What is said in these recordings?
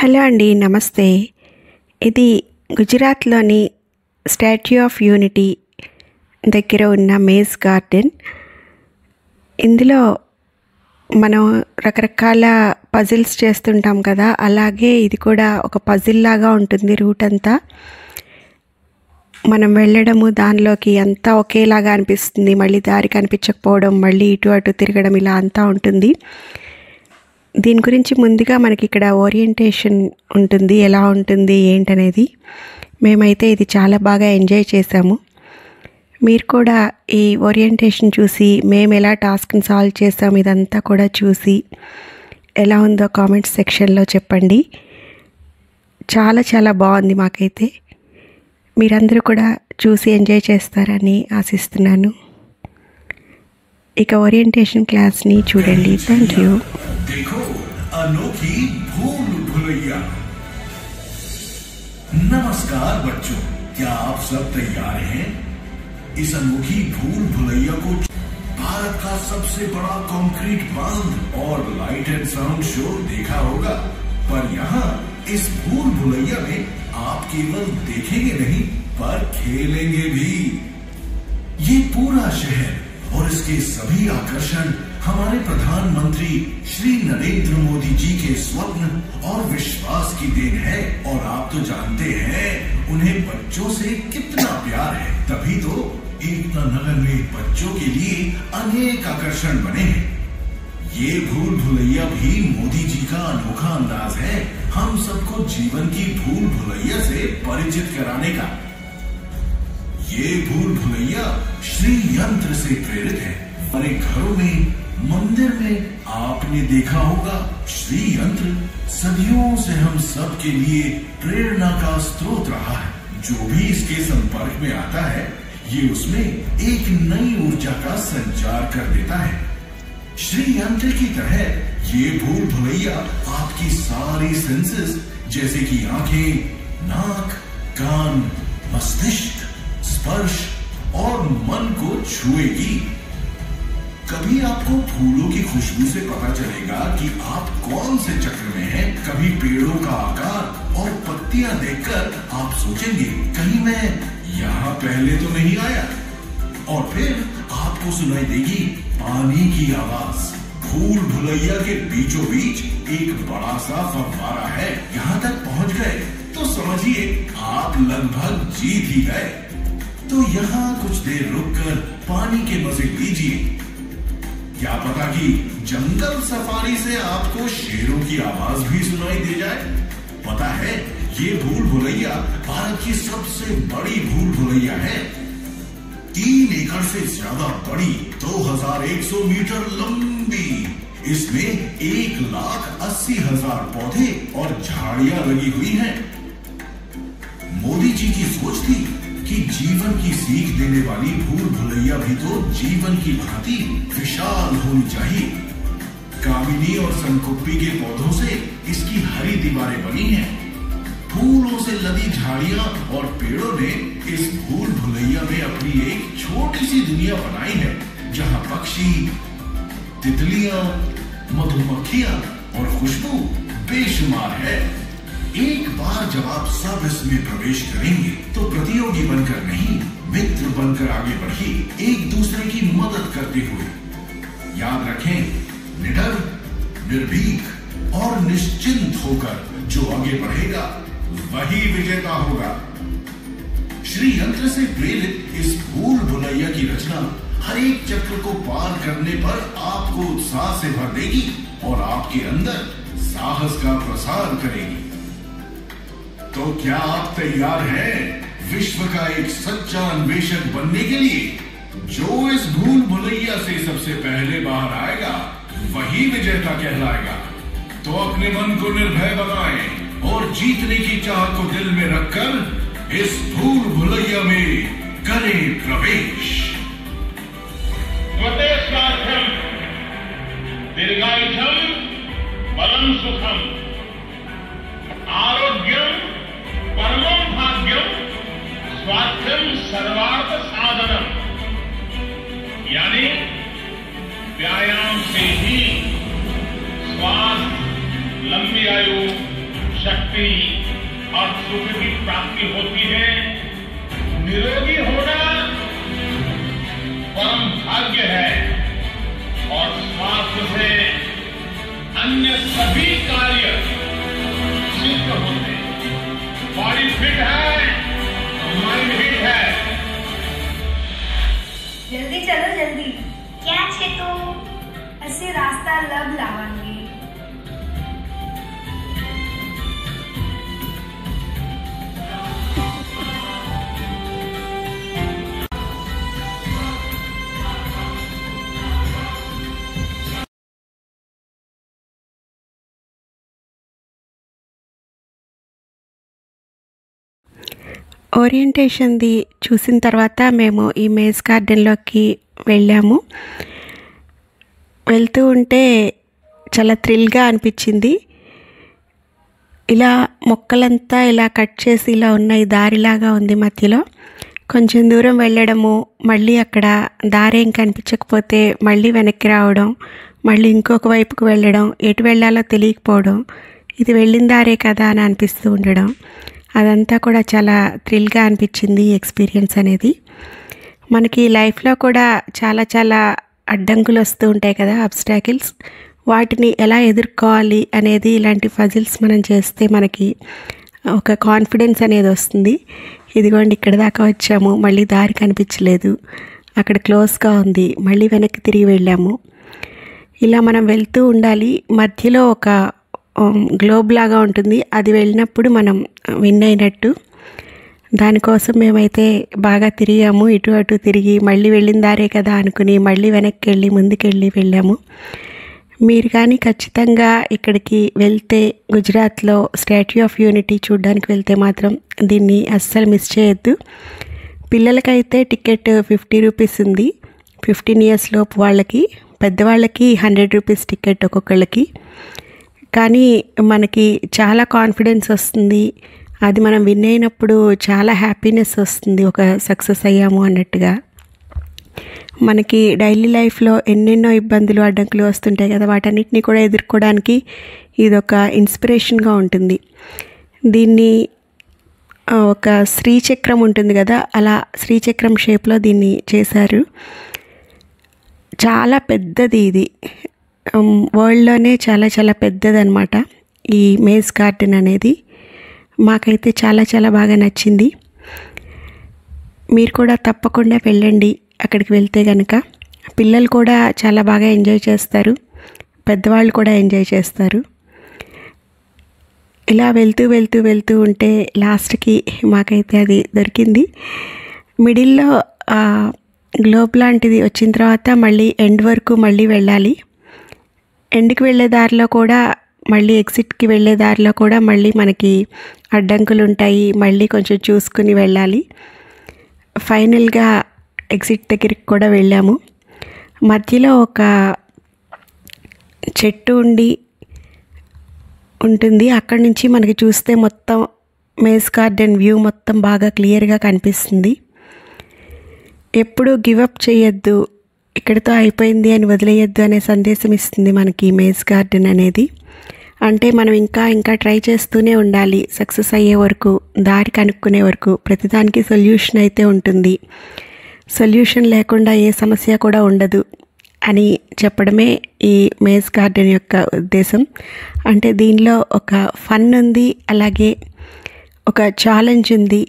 Hello అండి, నమస్తే. ఇది గుజరాత్లోని స్టాట్యూ ఆఫ్ యూనిటీ దగ్గర ఉన్న మేజ్ గార్డెన్. ఇందులో మనం రకరకాల పజిల్స్ చేస్తుంటాం కదా, అలాగే ఇది కూడా ఒక పజిల్ లాగా ఉంటుంది. రూట్ అంతా మనం వెళ్ళడము, దానిలోకి అంతా ఒకేలాగా అనిపిస్తుంది. మళ్ళీ దారి కనిపించకపోవడం, మళ్ళీ ఇటు అటు తిరగడం, ఇలా అంతా ఉంటుంది. దీని గురించి ముందుగా మనకి ఇక్కడ ఓరియంటేషన్ ఉంటుంది, ఎలా ఉంటుంది ఏంటనేది. మేమైతే ఇది చాలా బాగా ఎంజాయ్ చేసాము. మీరు కూడా ఈ ఓరియంటేషన్ చూసి మేము ఎలా టాస్క్ని సాల్వ్ చేసాము ఇదంతా కూడా చూసి ఎలా ఉందో కామెంట్స్ సెక్షన్లో చెప్పండి. చాలా చాలా బాగుంది. మాకైతే మీరందరూ కూడా చూసి ఎంజాయ్ చేస్తారని ఆశిస్తున్నాను. ఇక ఓరియంటేషన్ క్లాస్ని చూడండి. Thank you. देखो अनोखी भूल भुलैया। नमस्कार बच्चों, क्या आप सब तैयार हैं? इस अनोखी भूल भुलैया को भारत का सबसे बड़ा कंक्रीट बांध और लाइट एंड साउंड शो देखा होगा, पर यहाँ इस भूल भुलैया में आप केवल देखेंगे नहीं पर खेलेंगे भी। ये पूरा शहर और इसके सभी आकर्षण हमारे प्रधानमंत्री श्री नरेंद्र मोदी जी के स्वप्न और विश्वास की देन है। और आप तो जानते हैं उन्हें बच्चों से कितना प्यार है, तभी तो एकता नगर में बच्चों के लिए अनेक आकर्षण बने हैं। ये भूल भुलैया भी मोदी जी का अनोखा अंदाज है हम सबको जीवन की भूल भुलैया से परिचित कराने का। ये भूल भुलैया श्री यंत्र से प्रेरित है। हमारे घरों में, मंदिर में आपने देखा होगा श्री यंत्र सदियों से हम सब के लिए प्रेरणा का स्रोत रहा है। जो भी इसके संपर्क में आता है ये उसमें एक नई ऊर्जा का संचार कर देता है। श्री यंत्र की तरह ये भूल भुलैया आपकी सारी सेंसेस जैसे कि आंखें, नाक, कान, मस्तिष्क, स्पर्श और मन को छुएगी। कभी आपको फूलों की खुशबू से पता चलेगा कि आप कौन से चक्र में हैं। कभी पेड़ों का आकार और पत्तियां देखकर आप सोचेंगे कहीं मैं यहाँ पहले तो नहीं आया। और फिर आपको सुनाई देगी पानी की आवाज। भूल भुलैया के बीचों बीच एक बड़ा सा फव्वारा है। यहाँ तक पहुँच गए तो समझिए आप लगभग जीत ही गए। तो यहाँ कुछ देर रुककर पानी के मजे लीजिए। क्या पता कि जंगल सफारी से आपको शेरों की आवाज भी सुनाई दे जाए। पता है ये भूल भुलैया भारत की सबसे बड़ी भूल भुलैया है। 3 एकड़ से ज्यादा बड़ी, 2100 मीटर लंबी। इसमें 1,80,000 पौधे और झाड़ियां लगी हुई हैं। मोदी जी की सोच थी कि जीवन की सीख देने वाली भूल भुलैया भी तो जीवन की भांति विशाल होनी चाहिए। कामिनी और संकुप्पी के पौधों से इसकी हरी दीवारें बनी हैं। फूलों से लदी झाड़ियां और पेड़ों ने इस भूल भुलैया में अपनी एक छोटी सी दुनिया बनाई है, जहां पक्षी, तितलियां, मधुमक्खियां और खुशबू बेशुमार है। एक बार जब आप सब इसमें प्रवेश करेंगे तो प्रतियोगी बनकर नहीं, मित्र बनकर आगे बढ़िए, एक दूसरे की मदद करते हुए। याद रखें, निडर, निर्भीक और निश्चिंत होकर जो आगे बढ़ेगा वही विजेता होगा। श्री यंत्र से प्रेरित इस भूल भुलैया की रचना हर एक चक्र को पार करने पर आपको उत्साह से भर देगी और आपके अंदर साहस का प्रसार करेगी। तो क्या आप तैयार हैं विश्व का एक सच्चा अन्वेषक बनने के लिए? जो इस भूल भुलैया से सबसे पहले बाहर आएगा वही विजेता कहलाएगा। तो अपने मन को निर्भय बनाएं और जीतने की चाह को दिल में रखकर इस भूल भुलैया में करें प्रवेश। स्वतेष्टार्थम दीर्घायुषम बलम सुखम आरोग्यम परमं भाग्यम स्वास्थ्यम सर्वार्थ साधनम। यानी व्यायाम से ही स्वास्थ्य, लंबी आयु, शक्ति और सुख की प्राप्ति होती है। निरोगी होना परम भाग्य है और स्वास्थ्य से अन्य सभी कार्य सिद्ध होते हैं। बॉडी फिट है, माइंड फिट है। जल्दी चलो जल्दी। क्या छे तो असे रास्ता लब लावांगे। ఓరియంటేషన్ది చూసిన తర్వాత మేము ఈ మేజ్ గార్డెన్లోకి వెళ్ళాము. వెళ్తూ ఉంటే చాలా థ్రిల్గా అనిపించింది. ఇలా మొక్కలంతా ఇలా కట్ చేసి ఇలా ఉన్నాయి, దారిలాగా ఉంది మధ్యలో. కొంచెం దూరం వెళ్ళడము, మళ్ళీ అక్కడ దారేం కనిపించకపోతే మళ్ళీ వెనక్కి రావడం, మళ్ళీ ఇంకొక వైపుకు వెళ్ళడం, ఎటు వెళ్ళాలో తెలియకపోవడం, ఇది వెళ్ళిన దారే కదా అని అనిపిస్తూ ఉండడం, అదంతా కూడా చాలా థ్రిల్గా అనిపించింది ఈ ఎక్స్పీరియన్స్ అనేది. మనకి లైఫ్లో కూడా చాలా చాలా అడ్డంకులు వస్తూ ఉంటాయి కదా, అబ్స్టాకిల్స్. వాటిని ఎలా ఎదుర్కోవాలి అనేది ఇలాంటి పజిల్స్ మనం చేస్తే మనకి ఒక కాన్ఫిడెన్స్ అనేది వస్తుంది. ఇదిగోండి ఇక్కడ దాకా వచ్చాము, మళ్ళీ దారి కనిపించలేదు, అక్కడ క్లోజ్గా ఉంది, మళ్ళీ వెనక్కి తిరిగి వెళ్ళాము. ఇలా మనం వెళ్తూ ఉండాలి. మధ్యలో ఒక గ్లోబ్ లాగా ఉంటుంది, అది వెళ్ళినప్పుడు మనం విన్ అయినట్టు. దానికోసం మేమైతే బాగా తిరిగాము, ఇటు అటు తిరిగి మళ్ళీ వెళ్ళిన దారే కదా అనుకుని మళ్ళీ వెనక్కి వెళ్ళి ముందుకెళ్ళి వెళ్ళాము. మీరు కానీ ఖచ్చితంగా ఇక్కడికి వెళ్తే, గుజరాత్లో స్టాట్యూ ఆఫ్ యూనిటీ చూడడానికి వెళ్తే మాత్రం దీన్ని అస్సలు మిస్ చేయొద్దు. పిల్లలకైతే టికెట్ 50 రూపీస్ ఉంది, 15 years లోపు వాళ్ళకి. పెద్దవాళ్ళకి 100 రూపీస్ టికెట్ ఒక్కొక్కళ్ళకి. కానీ మనకి చాలా కాన్ఫిడెన్స్ వస్తుంది, అది మనం విన్ అయినప్పుడు చాలా హ్యాపీనెస్ వస్తుంది, ఒక సక్సెస్ అయ్యాము అన్నట్టుగా. మనకి డైలీ లైఫ్లో ఎన్నెన్నో ఇబ్బందులు అడ్డంకులు వస్తుంటాయి కదా, వాటన్నిటిని కూడా ఎదుర్కోవడానికి ఇదొక ఇన్స్పిరేషన్గా ఉంటుంది. దీన్ని ఒక శ్రీచక్రం ఉంటుంది కదా, అలా శ్రీచక్రం షేప్లో దీన్ని చేశారు. చాలా పెద్దది ఇది, వరల్డ్లోనే చాలా చాలా పెద్దదన్నమాట ఈ మేజ్ గార్డెన్ అనేది. మాకైతే చాలా చాలా బాగా నచ్చింది. మీరు కూడా తప్పకుండా వెళ్ళండి అక్కడికి వెళ్తే కనుక. పిల్లలు కూడా చాలా బాగా ఎంజాయ్ చేస్తారు, పెద్దవాళ్ళు కూడా ఎంజాయ్ చేస్తారు. ఇలా వెళ్తూ వెళ్తూ వెళ్తూ ఉంటే లాస్ట్కి మాకైతే అది దొరికింది. మిడిల్లో గ్లోబ్ లాంటిది వచ్చిన తర్వాత మళ్ళీ ఎండ్ వరకు మళ్ళీ వెళ్ళాలి. ఎండ్కి వెళ్ళే దారిలో కూడా, మళ్ళీ ఎగ్జిట్కి వెళ్ళే దారిలో కూడా మళ్ళీ మనకి అడ్డంకులు ఉంటాయి, మళ్ళీ కొంచెం చూసుకుని వెళ్ళాలి. ఫైనల్గా ఎగ్జిట్ దగ్గరికి కూడా వెళ్ళాము. మధ్యలో ఒక చెట్టు ఉంటుంది, అక్కడి నుంచి మనకి చూస్తే మొత్తం మేజ్ గార్డెన్ వ్యూ మొత్తం బాగా క్లియర్గా కనిపిస్తుంది. ఎప్పుడూ గివప్ చేయొద్దు, ఇక్కడితో అయిపోయింది అని వదిలేయద్దు అనే సందేశం ఇస్తుంది మనకి మేజ్ గార్డెన్ అనేది. అంటే మనం ఇంకా ఇంకా ట్రై చేస్తూనే ఉండాలి, సక్సెస్ అయ్యే వరకు, దారి కనుక్కునే వరకు. ప్రతిదానికి సొల్యూషన్ అయితే ఉంటుంది, సొల్యూషన్ లేకుండా ఏ సమస్య కూడా ఉండదు అని చెప్పడమే ఈ మేజ్ గార్డెన్ యొక్క ఉద్దేశం. అంటే దీనిలో ఒక ఫన్ ఉంది, అలాగే ఒక ఛాలెంజ్ ఉంది.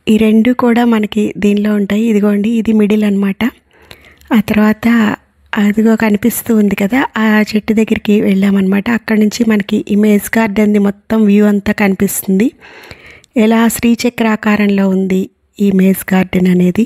ఈ రెండు కూడా మనకి దీనిలో ఉంటాయి. ఇదిగోండి, ఇది మిడిల్ అన్నమాట. ఆ తర్వాత అదిగో కనిపిస్తూ ఉంది కదా, ఆ చెట్టు దగ్గరికి వెళ్ళామన్నమాట. అక్కడి నుంచి మనకి ఈ మేజ్ గార్డెన్ది మొత్తం వ్యూ అంతా కనిపిస్తుంది. ఎలా శ్రీచక్రాకారంలో ఉంది ఈ మేజ్ గార్డెన్ అనేది.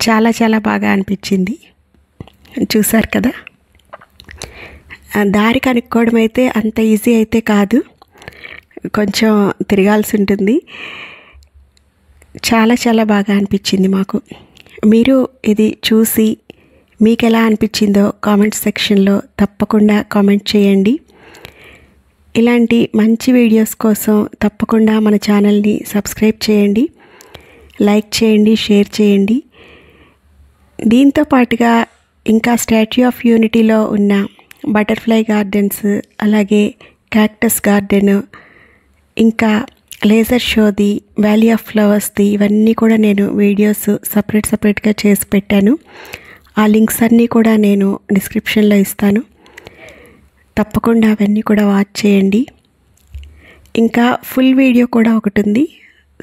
చాలా చాలా బాగా అనిపించింది. చూసారు కదా, దారి కనుక్కోవడం అయితే అంత ఈజీ అయితే కాదు, కొంచెం తిరగాల్సి ఉంటుంది. చాలా చాలా బాగా అనిపించింది మాకు. మీరు ఇది చూసి మీకు ఎలా అనిపించిందో కామెంట్ సెక్షన్లో తప్పకుండా కామెంట్ చేయండి. ఇలాంటి మంచి వీడియోస్ కోసం తప్పకుండా మన ఛానల్ని సబ్స్క్రైబ్ చేయండి, లైక్ చేయండి, షేర్ చేయండి. దీంతో పాటుగా ఇంకా స్టాట్యూ ఆఫ్ యూనిటీలో ఉన్న బటర్ఫ్లై గార్డెన్స్, అలాగే క్యాక్టస్ గార్డెన్, ఇంకా లేజర్ షోది, వ్యాలీ ఆఫ్ ఫ్లవర్స్ది, ఇవన్నీ కూడా నేను వీడియోస్ సపరేట్గా చేసి పెట్టాను. ఆ లింక్స్ అన్నీ కూడా నేను డిస్క్రిప్షన్లో ఇస్తాను. తప్పకుండా అవన్నీ కూడా వాచ్ చేయండి. ఇంకా ఫుల్ వీడియో కూడా ఒకటి ఉంది,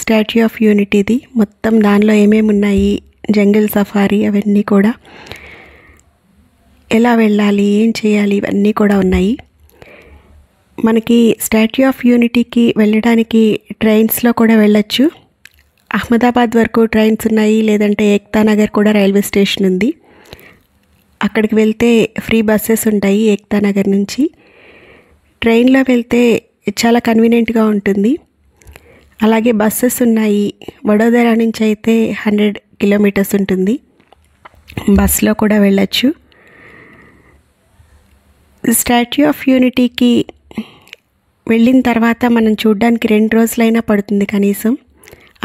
స్టాట్యూ ఆఫ్ యూనిటీది. మొత్తం దానిలో ఏమేమి ఉన్నాయి, జంగిల్ సఫారీ, అవన్నీ కూడా ఎలా వెళ్ళాలి, ఏం చేయాలి, ఇవన్నీ కూడా ఉన్నాయి. మనకి స్టాట్యూ ఆఫ్ యూనిటీకి వెళ్ళడానికి ట్రైన్స్లో కూడా వెళ్ళొచ్చు. అహ్మదాబాద్ వరకు ట్రైన్స్ ఉన్నాయి, లేదంటే ఏక్తా నగర్ కూడా రైల్వే స్టేషన్ ఉంది. అక్కడికి వెళ్తే ఫ్రీ బస్సెస్ ఉంటాయి ఏక్తా నగర్ నుంచి. ట్రైన్లో వెళ్తే చాలా కన్వీనియంట్గా ఉంటుంది. అలాగే బస్సెస్ ఉన్నాయి. వడోదర నుంచి అయితే 100 కిలోమీటర్స్ ఉంటుంది, బస్లో కూడా వెళ్ళచ్చు. స్టాట్యూ ఆఫ్ యూనిటీకి వెళ్ళిన తర్వాత మనం చూడడానికి 2 రోజులైనా పడుతుంది కనీసం.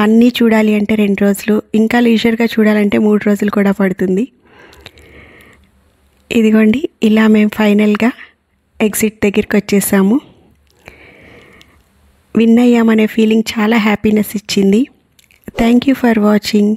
అన్నీ చూడాలి అంటే 2 రోజులు, ఇంకా లీజర్గా చూడాలంటే 3 రోజులు కూడా పడుతుంది. ఇదిగోండి, ఇలా మేము ఫైనల్గా ఎగ్జిట్ దగ్గరికి వచ్చేసాము. విన్ అయ్యామనే ఫీలింగ్ చాలా హ్యాపీనెస్ ఇచ్చింది. Thank you for watching.